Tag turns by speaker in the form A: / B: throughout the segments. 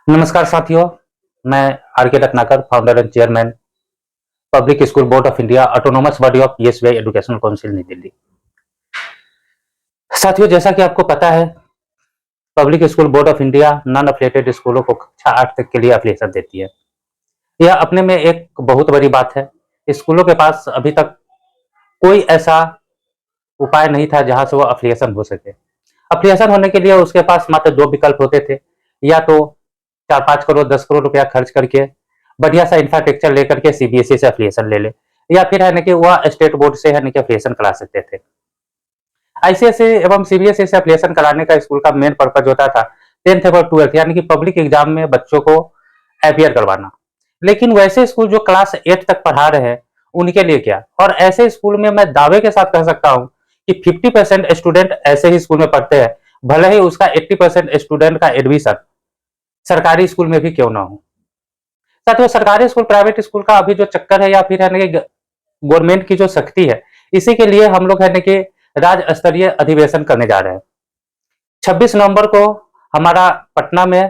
A: नमस्कार साथियों, मैं R K Ratnakar, founder and chairman, public school board of India, autonomous body of PSBI educational council, Nai Delhi. साथियों, जैसा कि आपको पता है, public school board of India non affiliated स्कूलों को कक्षा 8 तक के लिए अफिलिएशन देती है। यह अपने में एक बहुत बड़ी बात है। स्कूलों के पास अभी तक कोई ऐसा उपाय नहीं था जहां से वो अफिलिएशन हो सके। अफिलिएशन होने के लिए उसके पास मात्र दो विकल्प होते थे, या तो 4-5 करोड़ 10 करोड़ रुपया खर्च करके बढ़िया सा इंफ्रास्ट्रक्चर लेकर के सीबीएसई से अफिलिएशन ले ले, या फिर है ना कि वह स्टेट बोर्ड से है ना कि अफिलिएशन करा सकते थे। आईसीएसई एवं सीबीएसई से अफिलिएशन कराने का स्कूल का मेन पर्पज होता था 10th और 12th यानी कि पब्लिक एग्जाम में बच्चों को अपियर करवाना। लेकिन वैसे स्कूल जो क्लास 8 तक पढ़ा रहे हैं उनके लिए क्या, और ऐसे स्कूल में मैं दावे के साथ कह सकता हूं कि 50% स्टूडेंट ऐसे ही स्कूल में पढ़ते हैं, भले ही उसका 80% स्टूडेंट का एडमिशन सरकारी स्कूल में भी क्यों ना हो। साथियों, सरकारी स्कूल प्राइवेट स्कूल का अभी जो चक्कर है, या फिर है ना गवर्नमेंट की जो सख्ती है, इसी के लिए हम लोग है ना कि राज्य स्तरीय अधिवेशन करने जा रहे हैं। 26 नवंबर को हमारा पटना में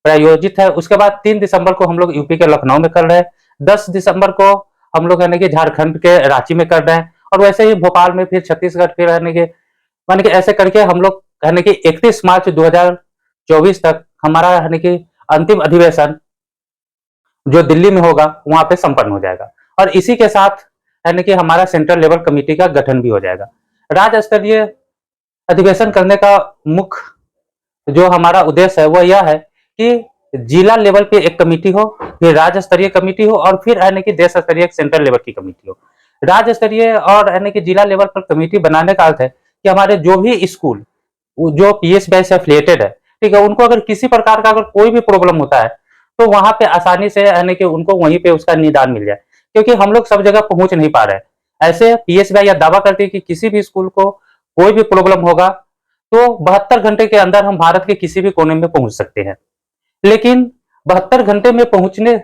A: प्रायोजित है। उसके बाद 3 दिसंबर को हम लोग यूपी के लखनऊ में कर रहे हैं। 10 दिसंबर को हम लोग है ना कि झारखंड के रांची में कर रहे हैं, और वैसे ही भोपाल में, फिर छत्तीसगढ़, फिर है ना कि मान के ऐसे करके हम लोग है ना कि 31 मार्च 2024 तक हमारा है ना कि अंतिम अधिवेशन जो दिल्ली में होगा वहां पे संपन्न हो जाएगा। और इसी के साथ है ना कि हमारा सेंट्रल लेवल कमेटी का गठन भी हो जाएगा। राज्य स्तरीय अधिवेशन करने का मुख्य जो हमारा उद्देश्य है वह यह है कि जिला लेवल पे एक कमेटी हो, फिर राज्य स्तरीय कमेटी हो, और फिर है ना कि देश स्तरीय एक सेंट्रल लेवल की कमेटी हो। राज्य स्तरीय और है ना कि जिला लेवल पर कमेटी बनाने का अर्थ है कि हमारे जो भी स्कूल जो पीएसबीआई से एफिलिएटेड है, ठीक है, उनको अगर किसी प्रकार का अगर कोई भी प्रॉब्लम होता है तो वहां पे आसानी से यानी कि उनको वहीं पे उसका निदान मिल जाए, क्योंकि हम लोग सब जगह पहुंच नहीं पा रहे हैं। ऐसे पीएसबीआई यह दावा करती है कि किसी भी स्कूल को कोई भी प्रॉब्लम होगा तो 72 घंटे के अंदर हम भारत के किसी भी कोने में पहुंच सकते हैं। लेकिन 72 घंटे में पहुंचने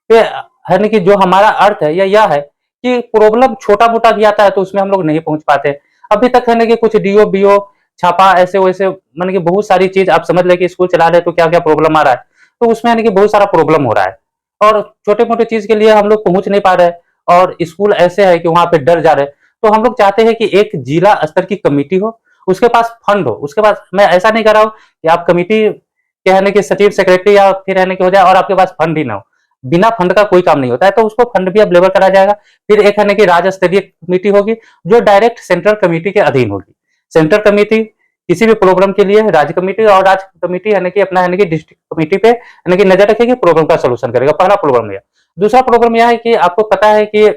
A: पे है ना कि जो हमारा अर्थ है यह है कि प्रॉब्लम छोटा मोटा भी आता है तो उसमें हम लोग नहीं पहुंच पाते। अभी तक है ना कि कुछ डीओ बीओ छापा ऐसे वैसे मान कि बहुत सारी चीज आप समझ ले कि स्कूल चला रहे तो क्या क्या प्रॉब्लम आ रहा है, तो उसमें यानी कि बहुत सारा प्रॉब्लम हो रहा है, और छोटे मोटे चीज के लिए हम लोग पहुंच नहीं पा रहे, और स्कूल ऐसे है कि वहां पे डर जा रहे। तो हम लोग चाहते हैं कि एक जिला स्तर की कमेटी हो, उसके पास फंड हो। उसके पास मैं ऐसा नहीं कर रहा हूँ कि आप कमेटी कहने के सचिव सेक्रेटरी या फिर रहने के हो जाए और आपके पास फंड ही ना हो। बिना फंड का कोई काम नहीं होता है, तो उसको फंड भी अवेलेबल कराया जाएगा। फिर एक है कि राज्य स्तरीय कमेटी होगी जो डायरेक्ट सेंट्रल कमेटी के अधीन होगी। सेंट्रल कमेटी किसी भी प्रॉब्लम के लिए राज्य कमेटी, और राज्य कमेटी यानी कि अपना यानी कि डिस्ट्रिक्ट कमेटी पे यानी कि नजर रखेगी, प्रॉब्लम का सोल्यूशन करेगा। पहला प्रॉब्लम यह। दूसरा प्रॉब्लम यह है कि आपको पता है कि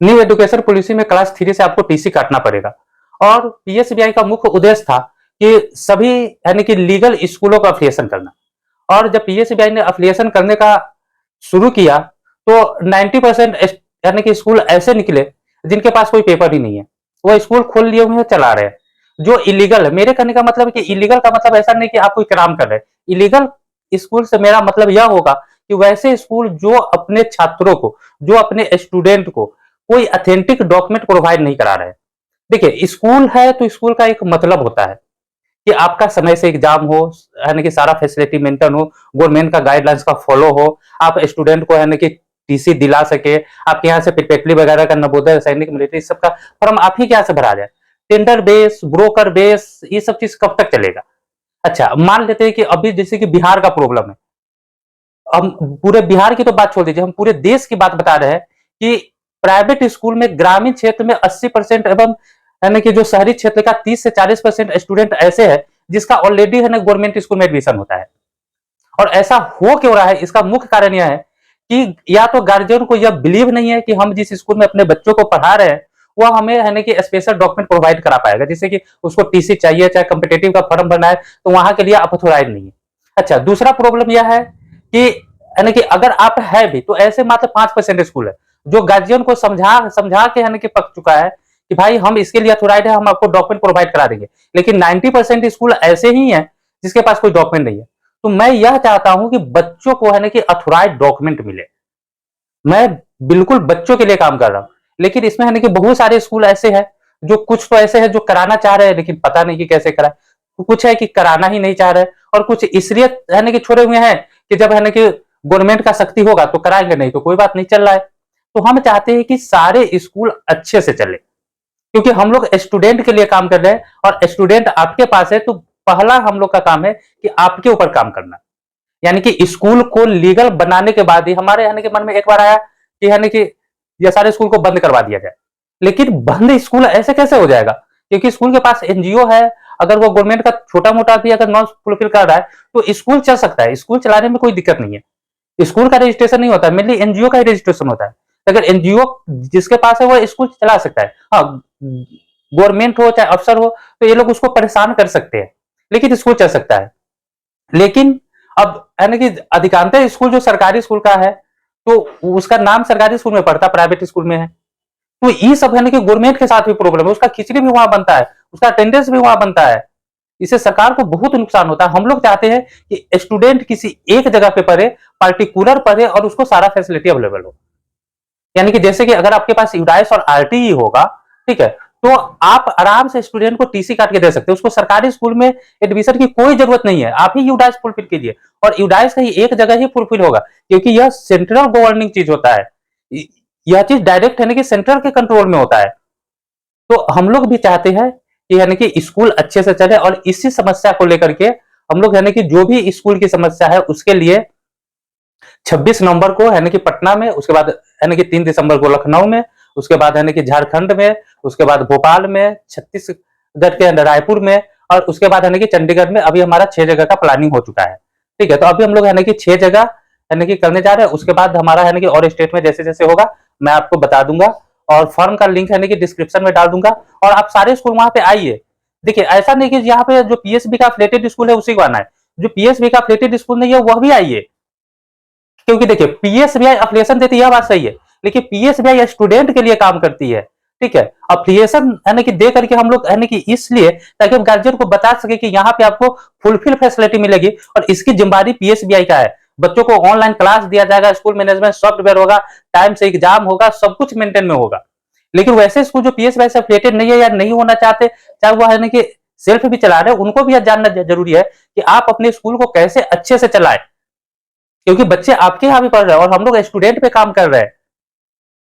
A: न्यू एजुकेशन पॉलिसी में क्लास 3 से आपको टीसी काटना पड़ेगा, और पीएसबीआई का मुख्य उद्देश्य था कि सभी यानी कि लीगल स्कूलों का अफिलिएशन करना। और जब पीएसबीआई ने अफिलिएशन करने का शुरू किया तो 90% यानी कि स्कूल ऐसे निकले जिनके पास कोई पेपर ही नहीं है, वो स्कूल खोल लिए हुए हैं, चला रहे हैं जो इलीगल है। मेरे कहने का मतलब है कि इलीगल का मतलब ऐसा नहीं कि आप कोई क्राइम कर रहे हैं। इलीगल स्कूल से मेरा मतलब यह होगा कि वैसे स्कूल जो अपने छात्रों को, जो अपने स्टूडेंट को कोई अथेंटिक डॉक्यूमेंट प्रोवाइड नहीं करा रहे हैं। देखिए, स्कूल है तो स्कूल का एक मतलब होता है कि आपका समय से एग्जाम हो, यानी कि सारा फैसिलिटी मेंटेन हो, गवर्नमेंट का गाइडलाइंस का फॉलो हो, आप स्टूडेंट को यानी कि टीसी दिला सके, आपके यहाँ से पिपेटली वगैरह का, नवोदय, सैनिक, मिलिट्री सबका फॉर्म आप ही के यहाँ से भरा जाए। टेंडर बेस, ब्रोकर बेस, ये सब चीज कब तक चलेगा? अच्छा, मान लेते हैं कि अभी जैसे कि बिहार का प्रॉब्लम है। हम पूरे बिहार की तो बात छोड़ दीजिए, हम पूरे देश की बात बता रहे हैं कि प्राइवेट स्कूल में ग्रामीण क्षेत्र में 80% एवं यानी कि जो शहरी क्षेत्र का 30 से 40% स्टूडेंट ऐसे है जिसका ऑलरेडी है ना गवर्नमेंट स्कूल में एडमिशन होता है। और ऐसा हो क्यों रहा है, इसका मुख्य कारण यह है कि या तो गार्जियन को यह बिलीव नहीं है कि हम जिस स्कूल में अपने बच्चों को पढ़ा रहे हैं वह हमें है ना कि स्पेशल डॉक्यूमेंट प्रोवाइड करा पाएगा, जैसे कि उसको टीसी चाहिए, चाहे कॉम्पिटेटिव का फॉर्म भरना है तो वहां के लिए आप ऑथोराइज नहीं है। अच्छा, दूसरा प्रॉब्लम यह है कि यानी कि अगर आप है भी तो ऐसे मात्र 5% स्कूल है जो गार्जियन को समझा समझा के यानी कि पक चुका है कि भाई हम इसके लिए अथोराइज है, हम आपको डॉक्यूमेंट प्रोवाइड करा देंगे। लेकिन 90% स्कूल ऐसे ही है जिसके पास कोई डॉक्यूमेंट नहीं है। तो मैं यह चाहता हूं कि बच्चों को है ना कि अथोराइज डॉक्यूमेंट मिले। मैं बिल्कुल बच्चों के लिए काम कर रहा हूं, लेकिन इसमें है ना कि बहुत सारे स्कूल ऐसे हैं जो कुछ तो ऐसे हैं जो कराना चाह रहे हैं लेकिन पता नहीं कि कैसे कराए। कुछ है कि कराना ही नहीं चाह रहे, और कुछ इसलिए है ना कि छोड़े हुए हैं कि जब है ना कि गवर्नमेंट का सख्ती होगा तो कराएंगे, नहीं तो कोई बात नहीं, चल रहा है। तो हम चाहते हैं कि सारे स्कूल अच्छे से चले, क्योंकि हम लोग स्टूडेंट के लिए काम कर रहे हैं, और स्टूडेंट आपके पास है, तो पहला हम लोग का काम है कि आपके ऊपर काम करना, यानी कि स्कूल को लीगल बनाने के बाद ही हमारे यानी कि मन में एक बार आया कि यानी कि ये सारे स्कूल को बंद करवा दिया जाए। लेकिन बंद स्कूल ऐसे कैसे हो जाएगा, क्योंकि स्कूल के पास एनजीओ है, अगर वो गवर्नमेंट का छोटा मोटा भी अगर नॉन फुलफिल कर रहा है तो स्कूल चल सकता है, स्कूल चलाने में कोई दिक्कत नहीं है। स्कूल का रजिस्ट्रेशन नहीं होता, मेनली एनजीओ का ही रजिस्ट्रेशन होता है। अगर एनजीओ जिसके पास है वो स्कूल चला सकता है, हाँ, गवर्नमेंट हो चाहे अफसर हो तो ये लोग उसको परेशान कर सकते हैं, लेकिन स्कूल चल सकता है। लेकिन अब है ना कि अधिकांशतः स्कूल जो सरकारी स्कूल का है, तो उसका नाम सरकारी स्कूल में पड़ता, प्राइवेट स्कूल में है, तो ये सब है ना कि गवर्नमेंट के साथ भी प्रॉब्लम है, उसका खिचड़ी भी वहां बनता है, उसका अटेंडेंस भी वहां बनता है, इससे सरकार को बहुत नुकसान होता है। हम लोग चाहते हैं कि स्टूडेंट किसी एक जगह पे पढ़े, पार्टिकुलर पढ़े, और उसको सारा फैसिलिटी अवेलेबल हो। यानी कि जैसे कि अगर आपके पास यूडाइस और आरटीई होगा, ठीक है, तो आप आराम से स्टूडेंट को टीसी काट के दे सकते हो, उसको सरकारी स्कूल में एडमिशन की कोई जरूरत नहीं है, आप ही यूडाइस फुलफिल कीजिए, और यूडाइस कहीं एक जगह ही फुलफिल होगा, क्योंकि यह सेंट्रल गवर्निंग चीज होता है, यह चीज डायरेक्ट है ना कि सेंट्रल के कंट्रोल में होता है। तो हम लोग भी चाहते हैं कि यानी कि स्कूल अच्छे से चले, और इसी समस्या को लेकर के हम लोग यानी कि जो भी स्कूल की समस्या है उसके लिए 26 नवंबर को है ना कि पटना में, उसके बाद है ना कि 3 दिसंबर को लखनऊ में, उसके बाद है ना कि झारखंड में, उसके बाद भोपाल में, छत्तीसगढ़ के अंदर रायपुर में, और उसके बाद है ना कि चंडीगढ़ में। अभी हमारा 6 जगह का प्लानिंग हो चुका है, ठीक है। तो अभी हम लोग है ना कि 6 जगह है ना कि करने जा रहे हैं, उसके बाद हमारा है ना कि और स्टेट में जैसे जैसे होगा मैं आपको बता दूंगा, और फॉर्म का लिंक है ना कि डिस्क्रिप्शन में डाल दूंगा, और आप सारे स्कूल वहां पे आइए। देखिए ऐसा नहीं कि यहाँ पे जो पीएसबी का अफिलिएटेड स्कूल है उसी को आना है, जो पीएसबी का अफिलिएटेड स्कूल नहीं है वह भी आइए, क्योंकि देखिए पीएसबीआई अफिलिएशन देती है, यह बात सही है, लेकिन पीएसबीआई स्टूडेंट के लिए काम करती है, ठीक है। अफिलिएशन है ना कि दे करके हम लोग है ना कि इसलिए ताकि हम गार्जियन को बता सके कि यहाँ पे आपको फुलफिल फैसिलिटी मिलेगी, और इसकी जिम्मेदारी पीएसबीआई का है। बच्चों को ऑनलाइन क्लास दिया जाएगा, स्कूल मैनेजमेंट सॉफ्टवेयर होगा, टाइम से एग्जाम होगा, सब कुछ मेंटेन में होगा। लेकिन वैसे स्कूल जो पीएसबीआई से अफिलिएटेड नहीं है या नहीं होना चाहते, चाहे वो है ना कि सेल्फ भी चला रहे हैं, उनको भी यह जानना जरूरी है कि आप अपने स्कूल को कैसे अच्छे से चलाएं, क्योंकि बच्चे आपके यहाँ भी पढ़ रहे हैं और हम लोग स्टूडेंट पे काम कर रहे हैं।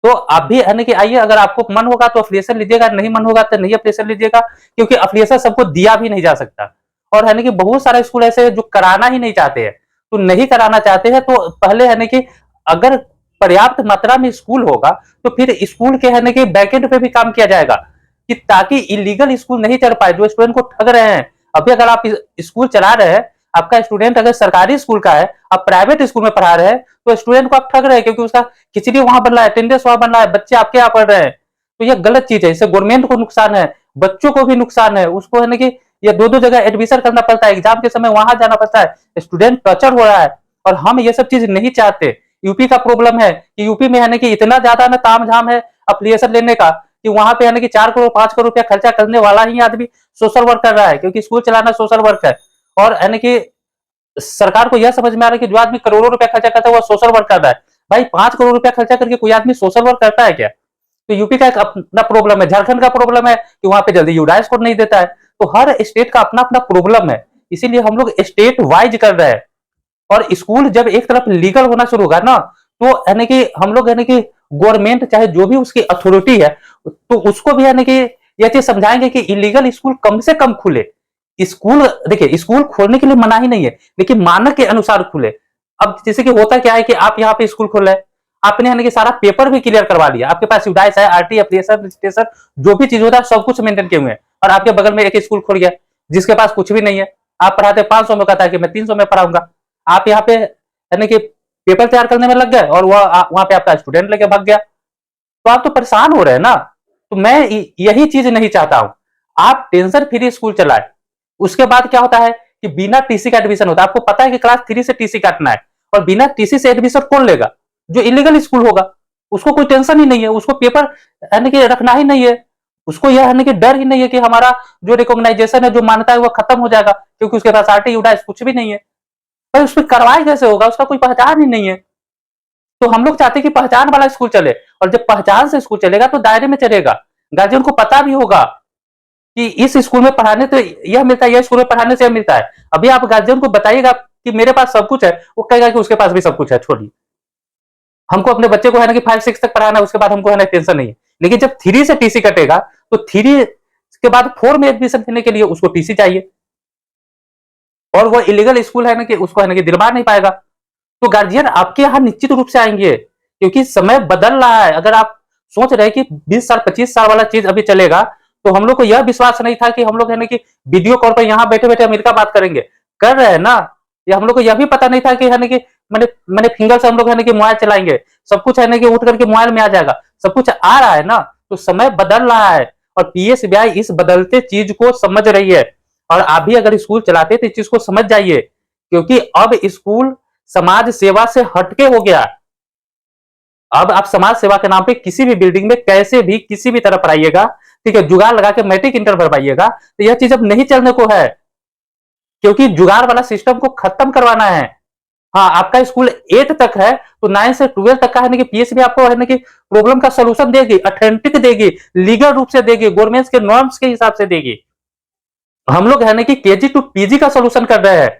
A: तो आप भी है ना कि आइए, अगर आपको मन होगा तो अफिलिएशन लीजिएगा, नहीं मन होगा तो नहीं अफिलिएशन लीजिएगा, क्योंकि अफिलिएशन सबको दिया भी नहीं जा सकता। और है ना कि बहुत सारे स्कूल ऐसे जो कराना ही नहीं चाहते हैं, तो नहीं कराना चाहते हैं तो पहले है ना कि अगर पर्याप्त मात्रा में स्कूल होगा तो फिर स्कूल के है ना कि बैकएंड पे भी काम किया जाएगा, कि ताकि इलीगल स्कूल नहीं चल पाए, जो स्टूडेंट को ठग रहे हैं। अभी अगर आप स्कूल चला रहे हैं, आपका स्टूडेंट अगर सरकारी स्कूल का है, आप प्राइवेट स्कूल में पढ़ा रहे हैं, तो स्टूडेंट को आप ठग रहे हैं, क्योंकि उसका खिचड़ी वहां बन रहा है, अटेंडेंस वहां बन रहा है, बच्चे आपके यहाँ पढ़ रहे हैं। तो ये गलत चीज है, इससे गवर्नमेंट को नुकसान है, बच्चों को भी नुकसान है, उसको है ना कि ये दो दो जगह एडमिशन करना पड़ता है, एग्जाम के समय वहां जाना पड़ता है, स्टूडेंट टॉर्चर हो रहा है, और हम ये सब चीज नहीं चाहते। यूपी का प्रॉब्लम है कि यूपी में है ना कि इतना ज्यादा ना ताम झाम है अफिलिएशन लेने का, कि वहां पे है ना कि 4 करोड़ 5 करोड़ रुपया खर्चा करने वाला ही आदमी सोशल वर्क कर रहा है, क्योंकि स्कूल चलाना सोशल वर्क है। और है ना कि सरकार को यह समझ में आ रहा है कि जो आदमी करोड़ों रुपया खर्चा करता है वो सोशल वर्क कर रहा है। भाई 5 करोड़ रुपया खर्चा करके कोई आदमी सोशल वर्क करता है क्या? तो यूपी का एक अपना प्रॉब्लम है, झारखंड का प्रॉब्लम है कि वहां पे जल्दी यूडाइस कोड नहीं देता है। तो हर स्टेट का अपना अपना प्रॉब्लम है, इसीलिए हम लोग स्टेट वाइज कर रहे हैं। और स्कूल जब एक तरफ लीगल होना शुरू होगा ना, तो यानी कि हम लोग यानी कि गवर्नमेंट चाहे जो भी उसकी अथॉरिटी है, तो उसको भी यानी कि यह चीज समझाएंगे कि इलीगल स्कूल कम से कम खुले। स्कूल देखिए, स्कूल खोलने के लिए मना ही नहीं है, लेकिन मानक के अनुसार खुले। अब जैसे कि होता क्या है कि आप यहाँ पे स्कूल खोल रहे हैं, आपने यानी कि सारा पेपर भी क्लियर करवा लिया, आपके पास यूडाइस है, आरटी एप्लीकेशन रजिस्ट्रेशन जो भी चीज होता है सब कुछ मेंटेन किए हुए हैं, और आपके बगल में एक स्कूल खोल गया जिसके पास कुछ भी नहीं है। आप पढ़ाते 500 में, कहता है कि मैं 300 में पढ़ाऊंगा। आप यहाँ पे यानी कि पेपर तैयार करने में लग गए, और वहां पे आपका स्टूडेंट लेके भाग गया, तो आप तो परेशान हो रहे हैं ना। तो मैं यही चीज नहीं चाहता हूं, आप टेंशन फ्री स्कूल चलाए। उसके बाद क्या होता है कि बिना टीसी का एडमिशन होता है, आपको पता है कि क्लास 3 से टीसी काटना है, और बिना टीसी से एडमिशन कौन लेगा? जो इलीगल स्कूल होगा, उसको कोई टेंशन ही नहीं है, उसको पेपर यानी कि रखना ही नहीं है, उसको यह है कि डर ही नहीं है कि हमारा जो रिकॉग्नाइजेशन है, जो मान्यता है, वो खत्म हो जाएगा, क्योंकि उसके पास आरटी यूडाइस कुछ भी नहीं है। भाई उस पर कार्रवाई कैसे होगा, उसका कोई पहचान ही नहीं है। तो हम लोग चाहते हैं कि पहचान वाला स्कूल चले, और जब पहचान से स्कूल चलेगा तो दायरे में चलेगा, गार्जियन को पता भी होगा। कि इस स्कूल में पढ़ाने तो यह मिलता है, यह स्कूल में पढ़ाने से यह मिलता है। अभी आप गार्जियन को बताइएगा कि मेरे पास सब कुछ है, वो कहेगा कि उसके पास भी सब कुछ है, छोड़िए। हमको अपने बच्चे को है ना कि 5-6 तक पढ़ाना है, उसके बाद हमको है ना टेंशन नहीं है। लेकिन जब 3 से टीसी कटेगा, तो 3 के बाद 4 में एडमिशन लेने के लिए उसको टीसी चाहिए, और वो इलीगल स्कूल है ना कि उसको है ना कि दिलवा नहीं पाएगा। तो गार्जियन आपके यहाँ निश्चित रूप से आएंगे, क्योंकि समय बदल रहा है। अगर आप सोच रहे हैं कि 20 साल 25 साल वाला चीज अभी चलेगा, तो हम लोग को यह विश्वास नहीं था कि हम लोग है ना कि वीडियो कॉल पर यहाँ बैठे बैठे अमेरिका बात करेंगे, कर रहे हैं ना। ये हम लोग को यह भी पता नहीं था कि है ना कि मैंने मैंने फिंगर से हम लोग है ना कि मोबाइल चलाएंगे, सब कुछ है ना कि उठ करके मोबाइल में आ जाएगा, सब कुछ आ रहा है ना। तो समय बदल रहा है, और पीएसबीआई इस बदलते चीज को समझ रही है। और आप भी अगर स्कूल चलाते तो इस चीज को समझ जाइए, क्योंकि अब स्कूल समाज सेवा से हटके हो गया। अब आप समाज सेवा के नाम पे किसी भी बिल्डिंग में कैसे भी किसी भी तरह पढ़ाइएगा, ठीक है, जुगाड़ लगा के मैट्रिक इंटर भरवाइएगा, तो यह चीज अब नहीं चलने को है, क्योंकि जुगाड़ वाला सिस्टम को खत्म करवाना है। हाँ, आपका स्कूल 8 तक है, तो 9 से 12 तक का है ना कि पीएसबी आपको है ना कि प्रॉब्लम का सोल्यूशन देगी, ऑथेंटिक देगी, लीगल रूप से देगी, गवर्नमेंट के नॉर्म्स के हिसाब से देगी। हम लोग है ना कि केजी टू पीजी का सोल्यूशन कर रहे हैं।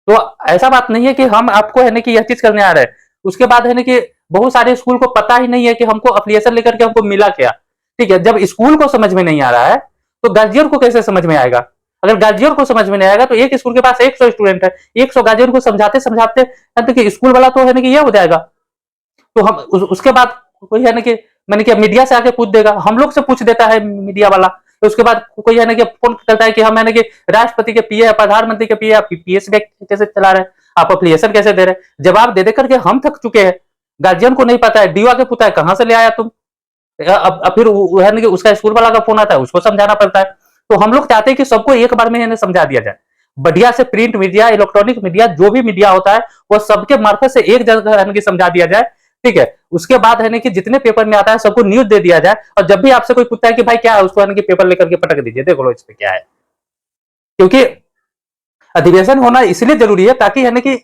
A: तो ऐसा बात नहीं है कि हम आपको है ना कि यह चीज करने आ रहे हैं। उसके बाद है ना कि बहुत सारे स्कूल को पता ही नहीं है कि हमको अप्लीकेशन लेकर के हमको मिला क्या। ठीक है, जब स्कूल को समझ में नहीं आ रहा है, तो गार्जियन को कैसे समझ में आएगा। अगर गार्जियन को समझ में नहीं आएगा, तो एक स्कूल के पास 100 स्टूडेंट है, 100 गार्जियन को समझाते समझाते तो स्कूल वाला तो है ना कि यह हो जाएगा। तो हम उसके बाद कोई है ना कि मैंने क्या मीडिया से आके पूछ देगा, हम लोग से पूछ देता है मीडिया वाला। तो उसके बाद कोई है ना कि फोन करता है कि हम है ना कि राष्ट्रपति के पीए है, प्रधानमंत्री के पीए, आप पीएस कैसे चला रहे हैं, आप अप्लीकेशन कैसे दे रहे हैं। जवाब दे दे करके हम थक चुके हैं। गार्जियन को नहीं पता है, डीओ आके पूछता है कहां से ले आया तुम। अब फिर है ना कि उसका स्कूल वाला का फोन आता है, उसको समझाना पड़ता है। तो हम लोग चाहते हैं कि सबको एक बार में समझा दिया जाए। बढ़िया से प्रिंट मीडिया, इलेक्ट्रॉनिक मीडिया, जो भी मीडिया होता है, वो सबके मार्फत से एक जगह है ना कि समझा दिया जाए। ठीक है, उसके बाद है ना कि जितने पेपर में आता है सबको न्यूज दे दिया जाए, और जब भी आपसे कोई पूछता है कि भाई क्या है, उसको है ना कि पेपर लेकर के पटक दीजिए, देखो लो इस पे क्या है। क्योंकि अधिवेशन होना इसलिए जरूरी है ताकि है ना कि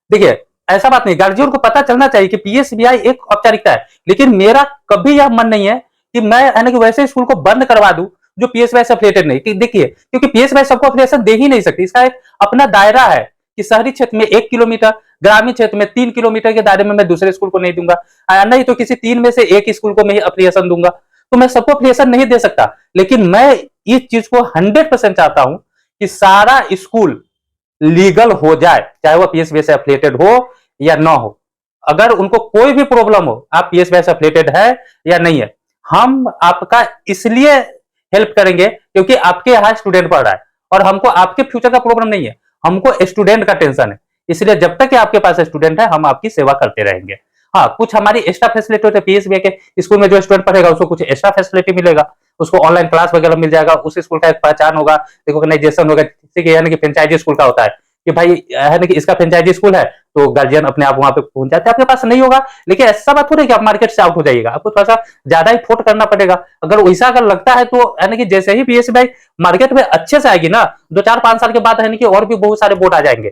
A: देखिए, ऐसा बात नहीं, गार्जियन को पता चलना चाहिए कि पीएसबीआई एक औपचारिकता है। लेकिन मेरा कभी यह मन नहीं है कि मैं है ना कि वैसे स्कूल को बंद करवा दूं जो पीएसबीआई से अफिलिएटेड नहीं। देखिए, क्योंकि पीएसबीआई सबको अफिलिएशन दे ही नहीं सकती, इसका एक अपना दायरा है कि शहरी क्षेत्र में 1 किलोमीटर, ग्रामीण क्षेत्र में 3 किलोमीटर के दायरे में मैं दूसरे स्कूल को नहीं दूंगा, नहीं तो किसी 3 में से एक स्कूल को मैं ही अफिलिएशन दूंगा। तो मैं सबको अफिलिएशन नहीं दे सकता, लेकिन मैं इस चीज को 100% चाहता हूं कि सारा स्कूल लीगल हो जाए, चाहे वो पीएसबी से एफिलिएटेड हो या ना हो। अगर उनको कोई भी प्रॉब्लम हो, आप पीएसबी से एफिलिएटेड है या नहीं है, हम आपका इसलिए हेल्प करेंगे क्योंकि आपके यहाँ स्टूडेंट पढ़ रहा है, और हमको आपके फ्यूचर का प्रॉब्लम नहीं है, हमको स्टूडेंट का टेंशन है। इसलिए जब तक कि आपके पास स्टूडेंट है, हम आपकी सेवा करते रहेंगे। हाँ, कुछ हमारी एक्स्ट्रा फैसिलिटी होती है, पीएसबी के स्कूल में जो स्टूडेंट पढ़ेगा उसको कुछ एक्स्ट्रा फैसिलिटी मिलेगा, उसको ऑनलाइन क्लास वगैरह मिल जाएगा, उस स्कूल का एक पहचान होगा, रिकॉग्नाइजेशन होगा, जैसे यानी कि फ्रेंचाइजी स्कूल का होता है कि भाई है ना कि इसका फ्रेंचाइजी स्कूल है, तो गार्जियन अपने आप वहां पे पहुंच जाते हैं। आपके पास नहीं होगा, लेकिन ऐसा बात हो रही है कि आप मार्केट से आउट हो जाइएगा, आपको थोड़ा सा ज्यादा ही फोर्ट करना पड़ेगा। अगर वैसा अगर लगता है तो है ना कि जैसे ही पीएसबी मार्केट में अच्छे से आएगी ना, 2-4-5 साल के बाद है ना कि और भी बहुत सारे बोर्ड आ जाएंगे,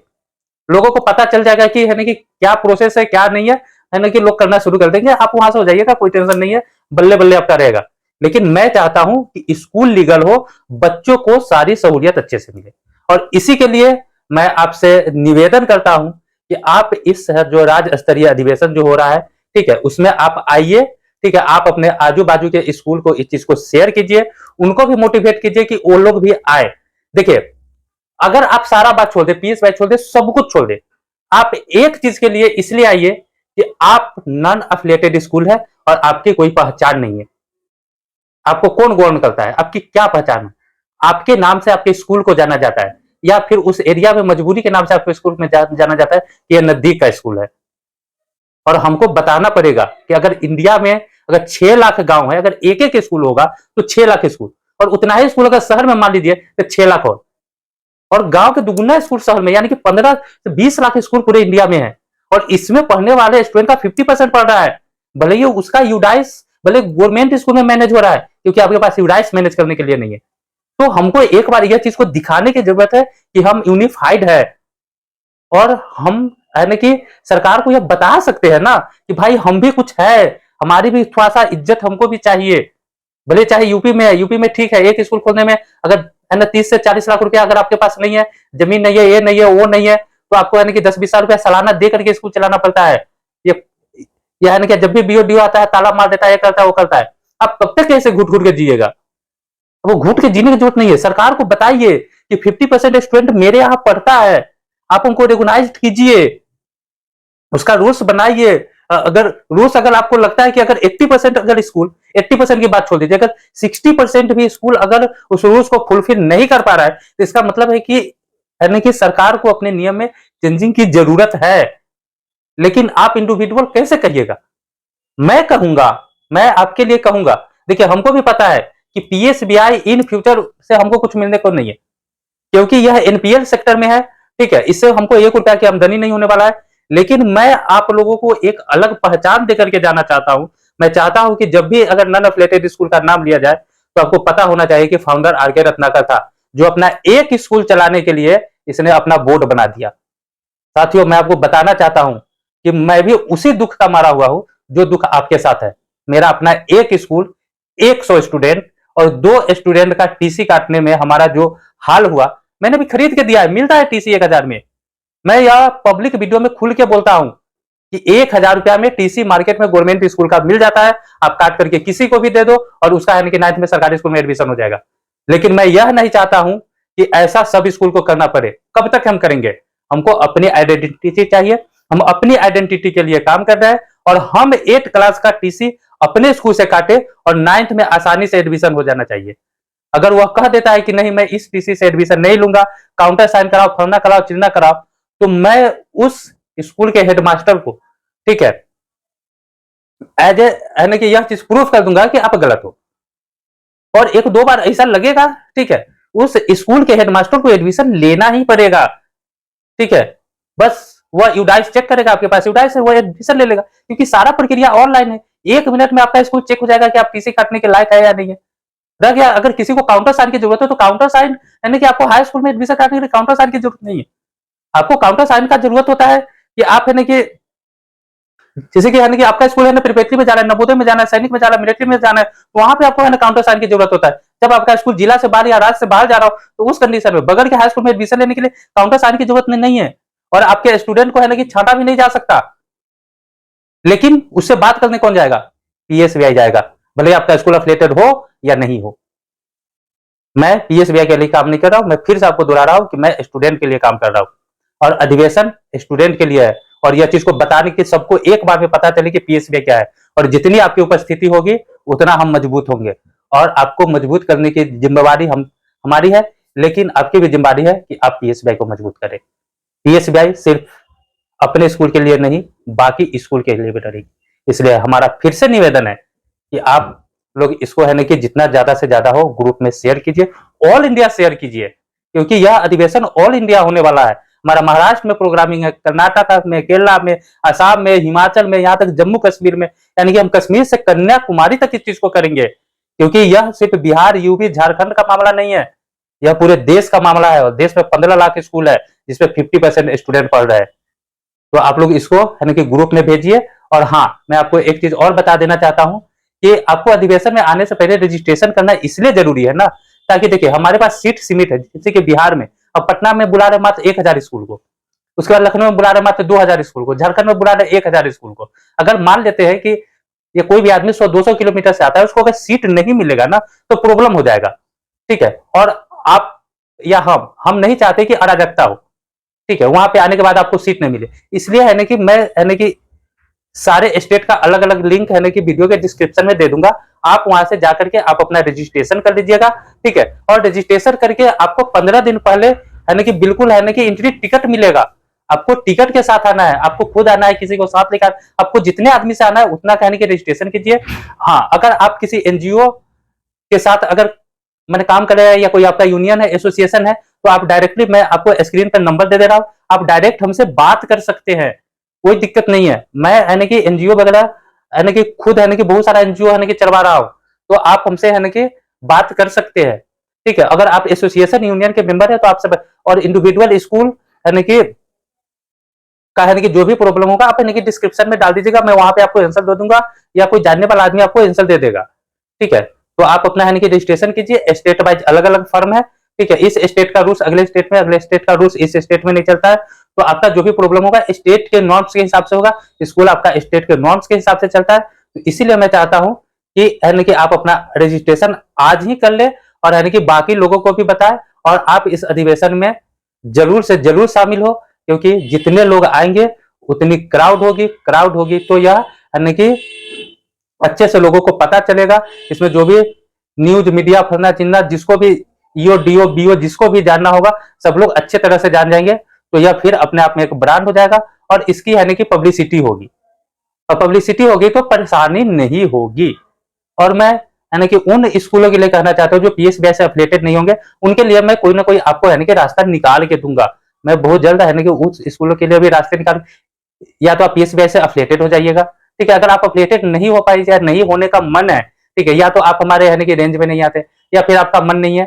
A: लोगों को पता चल जाएगा कि है ना कि क्या प्रोसेस है क्या नहीं है ना कि लोग करना शुरू कर देंगे। आप वहां से हो जाइएगा, कोई टेंशन नहीं है, बल्ले बल्ले आपका रहेगा। लेकिन मैं चाहता हूं कि स्कूल लीगल हो, बच्चों को सारी सहूलियत अच्छे से मिले, और इसी के लिए मैं आपसे निवेदन करता हूं कि आप इस जो राज्य स्तरीय अधिवेशन जो हो रहा है, ठीक है, उसमें आप आइए। ठीक है, आप अपने आजू बाजू के स्कूल को इस चीज को शेयर कीजिए, उनको भी मोटिवेट कीजिए कि वो लोग भी आए। देखिए, अगर आप सारा बात छोड़ दे, पीएस वाई छोड़ दे, सब कुछ छोड़ दे, आप एक चीज के लिए इसलिए आइए कि आप नॉन अफिलिएटेड स्कूल है और आपकी कोई पहचान नहीं है। आपको कौन गवर्न करता है, आपकी क्या पहचान है, आपके नाम से आपके स्कूल को जाना जाता है, या फिर उस एरिया में मजबूरी के नाम से आपके स्कूल में जाना जाता है कि यह नजदीक का स्कूल है। और हमको बताना पड़ेगा कि अगर इंडिया में अगर 6 लाख गांव है, अगर एक एक स्कूल होगा तो 6 लाख स्कूल, और उतना ही स्कूल अगर शहर में मान लीजिए तो 6 लाख, और गांव के दुगुना स्कूल शहर में, यानी कि 15 से 20 लाख स्कूल पूरे इंडिया में है। और इसमें पढ़ने वाले स्टूडेंट का 50% पढ़ रहा है, भले ही उसका यूडाइस भले गवर्नमेंट स्कूल में मैनेज हो रहा है, क्योंकि आपके पास यूडाइस मैनेज करने के लिए नहीं है। तो हमको एक बार यह चीज को दिखाने की जरूरत है कि हम यूनिफाइड है, और हम है ना कि सरकार को यह बता सकते हैं ना कि भाई हम भी कुछ है, हमारी भी थोड़ा सा इज्जत हमको भी चाहिए। भले चाहे यूपी में है, यूपी में ठीक है, एक स्कूल खोलने में अगर है ना 30 से 40 लाख रुपया अगर आपके पास नहीं है, जमीन नहीं है, ये नहीं है, वो नहीं है, तो आपको यानी कि 10-20 रुपया सालाना दे करके स्कूल चलाना पड़ता है। ये यानी कि जब भी बीओ आता है ताला मार देता है, ये करता है वो करता है। आप कब तक ऐसे घुट घुट के जिएगा? वो घुट के जीने की जरूरत नहीं है। सरकार को बताइए कि 50% स्टूडेंट मेरे यहाँ पढ़ता है, आप उनको रिकॉग्नाइज कीजिए, उसका रूल्स बनाइए। अगर रूल्स अगर आपको लगता है कि अगर 80% अगर स्कूल 80% की बात छोड़ दीजिए, अगर 60% भी स्कूल अगर उस रूल्स को फुलफिल नहीं कर पा रहा है, तो इसका मतलब है कि यानी कि सरकार को अपने नियम में चेंजिंग की जरूरत है। लेकिन आप इंडिविजुअल कैसे कहिएगा? मैं कहूंगा, मैं आपके लिए कहूंगा, देखिए हमको भी पता है कि पीएसबीआई इन फ्यूचर से हमको कुछ मिलने को नहीं है, क्योंकि यह एनपीएल सेक्टर में है। ठीक है, इससे हमको 1 रुपया की आमदनी नहीं होने वाला है। लेकिन मैं आप लोगों को एक अलग पहचान देकर के जाना चाहता हूं। मैं चाहता हूं कि जब भी अगर नन एफिलिएटेड स्कूल का नाम लिया जाए, तो आपको पता होना चाहिए कि फाउंडर आर के रत्नाकर था, जो अपना एक स्कूल चलाने के लिए इसने अपना बोर्ड बना दिया। साथियों, मैं आपको बताना चाहता हूं कि मैं भी उसी दुख का मारा हुआ हूं जो दुख आपके साथ है। मेरा अपना एक स्कूल, 100 स्टूडेंट और 2 स्टूडेंट का टीसी काटने में हमारा जो हाल हुआ, मैंने भी खरीद के दिया है, मिलता है टीसी 1000 में। मैं यह पब्लिक वीडियो में खुल के बोलता हूं कि 1000 रुपया में टीसी मार्केट में गवर्नमेंट स्कूल का मिल जाता है। आप काट करके किसी को भी दे दो और उसका यानी कि 9th में सरकारी स्कूल में एडमिशन हो जाएगा। लेकिन मैं यह नहीं चाहता हूं कि ऐसा सब स्कूल को करना पड़े। कब तक हम करेंगे? हमको अपनी आइडेंटिटी चाहिए। हम अपनी आइडेंटिटी के लिए काम कर रहे हैं और हम 8 क्लास का टीसी अपने स्कूल से काटे और 9th में आसानी से एडमिशन हो जाना चाहिए। अगर वह कह देता है कि नहीं मैं इस टीसी से एडमिशन नहीं लूंगा, काउंटर साइन कराओ, फलना कराओ, चिलना कराओ, तो मैं उस स्कूल के हेडमास्टर को, ठीक है, एज ए यानी कि यह चीज प्रूफ कर दूंगा कि आप गलत हो। और 1-2 बार ऐसा लगेगा, ठीक है, उस स्कूल के हेडमास्टर को एडमिशन लेना ही पड़ेगा। ठीक है, बस वह यूडाइस चेक करेगा, आपके पास यूडाइस है, वो एडमिशन ले लेगा, क्योंकि सारा प्रक्रिया ऑनलाइन है। 1 मिनट में आपका स्कूल चेक हो जाएगा कि आप टीसी काटने के लायक है या नहीं है। रह गया, अगर किसी को काउंटर साइन की जरूरत है तो काउंटर साइन, यानी कि आपको हाई स्कूल में एडमिशन काटने के लिए काउंटर साइन की जरूरत नहीं है। आपको काउंटर साइन का जरूरत होता है कि आप है कि जैसे कि यानी कि आपका स्कूल है ना प्रिपरेटरी में जाना है, नवोदय में जाना है, सैनिक में जाना है, मिलिट्री में जाना है, तो वहां पे आपको है ना काउंटर साइन की जरूरत होता है। जब आपका स्कूल जिला से बाहर या राज्य से बाहर जा रहा हो, तो उस कंडीशन में बगल के हाई स्कूल में एडमिशन लेने के लिए काउंटर साइन की जरूरत नहीं है। और आपके स्टूडेंट को है ना कि छांटा भी नहीं जा सकता। लेकिन उससे बात करने कौन जाएगा? पीएसबीआई जाएगा, भले आपका स्कूल अफिलिएटेड हो या नहीं हो। मैं पीएसबीआई के लिए काम नहीं कर रहा हूं, मैं फिर से आपको दोहरा रहा हूं कि मैं स्टूडेंट के लिए काम कर रहा हूं और अधिवेशन स्टूडेंट के लिए है। और यह चीज को बताने की सबको एक बार में पता चले कि पीएसबीआई क्या है। और जितनी आपकी उपस्थिति होगी उतना हम मजबूत होंगे और आपको मजबूत करने की जिम्मेवारी हमारी है। लेकिन आपकी भी जिम्मेवारी है कि आप पीएसबीआई को मजबूत करें। पीएसबीआई सिर्फ अपने स्कूल के लिए नहीं, बाकी स्कूल के लिए भी लड़ेगी। इसलिए हमारा फिर से निवेदन है कि आप लोग इसको है ना कि जितना ज्यादा से ज्यादा हो ग्रुप में शेयर कीजिए, ऑल इंडिया शेयर कीजिए, क्योंकि यह अधिवेशन ऑल इंडिया होने वाला है। हमारा महाराष्ट्र में प्रोग्रामिंग है, कर्नाटक में, केरला में, असम में, हिमाचल में, यहाँ तक जम्मू कश्मीर में, यानी कि हम कश्मीर से कन्याकुमारी तक इस चीज को करेंगे। क्योंकि यह सिर्फ बिहार, यूपी, झारखंड का मामला नहीं है, यह पूरे देश का मामला है। और देश में 15 लाख स्कूल है जिसमें 50% स्टूडेंट पढ़ रहे हैं। तो आप लोग इसको है ना कि ग्रुप में भेजिए। और हाँ, मैं आपको एक चीज और बता देना चाहता हूं कि आपको अधिवेशन में आने से पहले रजिस्ट्रेशन करना इसलिए जरूरी है ना, ताकि देखिए हमारे पास सीट सीमित है। जैसे कि बिहार में अब पटना में बुला रहे मात्र 1000 स्कूल को, उसके बाद लखनऊ में बुला रहे मात्र 2000 स्कूल को, झारखंड में बुला रहे 1000 स्कूल को। अगर मान लेते हैं कि ये कोई भी आदमी 100-200 किलोमीटर से आता है, उसको अगर सीट नहीं मिलेगा ना तो प्रॉब्लम हो जाएगा। ठीक है, और आप या हम नहीं चाहते कि अराजकता हो। ठीक है, वहां पे आने के बाद आपको सीट नहीं मिले, इसलिए है ना कि मैं है ना कि सारे स्टेट का अलग अलग लिंक है ना कि वीडियो के डिस्क्रिप्शन में दे दूंगा। आप वहां से जाकर के आप अपना रजिस्ट्रेशन कर लीजिएगा। ठीक है, और रजिस्ट्रेशन करके आपको 15 दिन पहले है ना कि बिल्कुल है ना कि एंट्री टिकट मिलेगा। आपको टिकट के साथ आना है, आपको खुद आना है, किसी को साथ लेकर, आपको जितने आदमी से आना है उतना कहने के रजिस्ट्रेशन कीजिए। हाँ, अगर आप किसी एनजीओ के साथ अगर मैंने काम कर रहा है या कोई आपका यूनियन है, एसोसिएशन है, तो आप डायरेक्टली, मैं आपको स्क्रीन पर नंबर दे दे रहा हूं, आप डायरेक्ट हमसे बात कर सकते हैं, कोई दिक्कत नहीं है। मैं यानी कि एनजीओ वगैरह यानी कि खुद यानी कि बहुत सारा एनजीओ यानी कि चलवा रहा हूं, तो आप हमसे यानी कि बात कर सकते हैं। ठीक है, अगर आप एसोसिएशन यूनियन के मेंबर है तो आपसे, और इंडिविजुअल स्कूल यानी कि का है कि जो भी प्रॉब्लम होगा आप यानी कि डिस्क्रिप्शन में डाल दीजिएगा, मैं वहां पे आपको आंसर दे दूंगा या कोई जानने वाला आदमी आपको आंसर दे देगा। ठीक है, तो आप अपना है कि रजिस्ट्रेशन कीजिए। स्टेट वाइज अलग अलग फॉर्म है, ठीक है। इस स्टेट का रूल्स अगले स्टेट में, अगले स्टेट का रूल्स इस स्टेट में नहीं चलता है। तो आपका जो भी प्रॉब्लम होगा स्टेट के नॉर्म्स के हिसाब से होगा, स्कूल आपका स्टेट के नॉर्म्स के हिसाब से चलता है। तो इसीलिए मैं चाहता हूं कि यानी कि आप अपना रजिस्ट्रेशन आज ही कर ले और यानी कि बाकी लोगों को भी बताएं, और आप इस अधिवेशन में जरूर से जरूर शामिल हो, क्योंकि जितने लोग आएंगे उतनी क्राउड होगी तो यह यानी कि अच्छे से लोगों को पता चलेगा। इसमें जो भी न्यूज मीडिया फलना चिन्ना जिसको भी ईओ डीओ बीओ जिसको भी जानना होगा सब लोग अच्छे तरह से जान जाएंगे। तो यह फिर अपने आप में एक ब्रांड हो जाएगा और इसकी यानी कि पब्लिसिटी होगी, और पब्लिसिटी होगी तो परेशानी नहीं होगी। और मैं यानी कि उन स्कूलों के लिए कहना चाहता हूँ जो पीएसबीआई से एफिलिएटेड नहीं होंगे, उनके लिए मैं कोई ना कोई आपको यानी कि रास्ता निकाल के दूंगा। मैं बहुत जल्द यानी कि उस स्कूलों के लिए भी रास्ते निकाल, या तो आप पीएसबीआई से एफिलिएटेड हो जाइएगा, ठीक है। अगर आप एफिलिएटेड नहीं हो पाए या नहीं होने का मन है, ठीक है, या तो आप हमारे यानी कि रेंज में नहीं आते या फिर आपका मन नहीं है,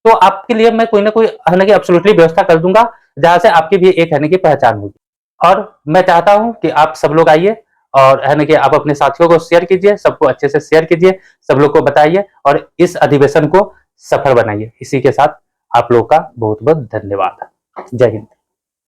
A: तो आपके लिए मैं कोई ना कोई यानी कि एब्सोल्युटली व्यवस्था कर दूंगा जहां से आपकी भी एक यानी कि पहचान होगी। और मैं चाहता हूं कि आप सब लोग आइए और है ना कि आप अपने साथियों को शेयर कीजिए, सबको अच्छे से शेयर कीजिए, सब लोग को बताइए और इस अधिवेशन को सफल बनाइए। इसी के साथ आप लोग का बहुत बहुत धन्यवाद। जय हिंद।